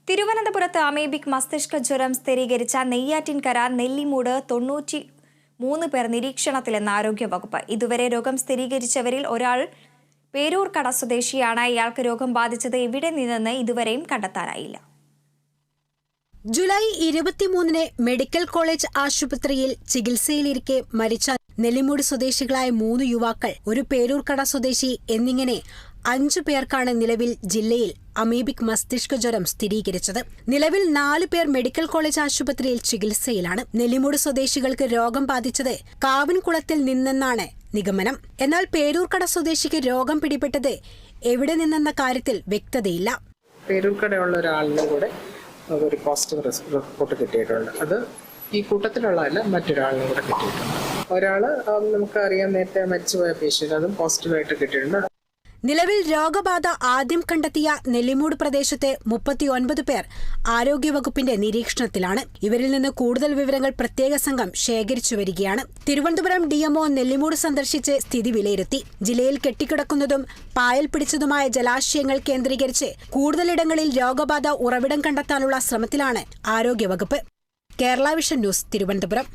തിരുവനന്തപുരത്ത് അമീബിക് മസ്തിഷ്ക ജ്വരം സ്ഥിരീകരിച്ച നെയ്യാറ്റിൻകര നെല്ലിമൂട് 93 പേർ നിരീക്ഷണത്തിലെന്ന് ആരോഗ്യവകുപ്പ്. ഇതുവരെ രോഗം സ്ഥിരീകരിച്ചവരിൽ ഒരാൾ പേരൂർക്കട സ്വദേശിയാണ്. ഇയാൾക്ക് രോഗം ബാധിച്ചത് എവിടെ നിന്നെന്ന് ഇതുവരെയും കണ്ടെത്താനായില്ല. ജൂലൈ 23 മെഡിക്കൽ കോളേജ് ആശുപത്രിയിൽ ചികിത്സയിലിരിക്കെ മരിച്ച നെല്ലിമൂട് സ്വദേശികളായ 3 യുവാക്കൾ, ഒരു പേരൂർക്കട സ്വദേശി എന്നിങ്ങനെ 5 പേർക്കാണ് നിലവിൽ ജില്ലയിൽ അമീബിക് മസ്തിഷ്ക ജ്വരം സ്ഥിരീകരിച്ചത്. നിലവിൽ 4 പേർ മെഡിക്കൽ കോളേജ് ആശുപത്രിയിൽ ചികിത്സയിലാണ്. നെല്ലിമൂട് സ്വദേശികൾക്ക് രോഗം ബാധിച്ചത് കാവിൻകുളത്തിൽ നിന്നെന്നാണ് നിഗമനം. എന്നാൽ പേരൂർക്കട സ്വദേശിക്ക് രോഗം പിടിപെട്ടത് എവിടെ നിന്നെന്ന കാര്യത്തിൽ വ്യക്തതയില്ല. പേരൂർക്കടയുള്ള ഒരാളിനും കൂടെ ഒരു പോസിറ്റീവ് റിപ്പോർട്ട് കിട്ടിയിട്ടുണ്ട്. അത് ഈ കൂട്ടത്തിലുള്ളതല്ല, മറ്റൊരാളിനും കൂടെ കിട്ടിയിട്ടുണ്ട്. ഒരാള് നമുക്കറിയാം, നേരത്തെ മരിച്ചുപോയ പേഷ്യന്റ്, അതും പോസിറ്റീവായിട്ട് കിട്ടിയിട്ടുണ്ട്. നിലവിൽ രോഗബാധ ആദ്യം കണ്ടെത്തിയ നെല്ലിമൂട് പ്രദേശത്തെ 39 പേർ ആരോഗ്യവകുപ്പിന്റെ നിരീക്ഷണത്തിലാണ്. ഇവരിൽ നിന്ന് കൂടുതൽ വിവരങ്ങൾ പ്രത്യേക സംഘം ശേഖരിച്ചു വരികയാണ്. തിരുവനന്തപുരം DMO നെല്ലിമൂട് സന്ദർശിച്ച് സ്ഥിതി വിലയിരുത്തി. ജില്ലയിൽ കെട്ടിക്കിടക്കുന്നതും പായൽ പിടിച്ചതുമായ ജലാശയങ്ങൾ കേന്ദ്രീകരിച്ച് കൂടുതലിടങ്ങളിൽ രോഗബാധ ഉറവിടം കണ്ടെത്താനുള്ള ശ്രമത്തിലാണ് ആരോഗ്യവകുപ്പ്. Kerala vision news, Thiruvananthapuram.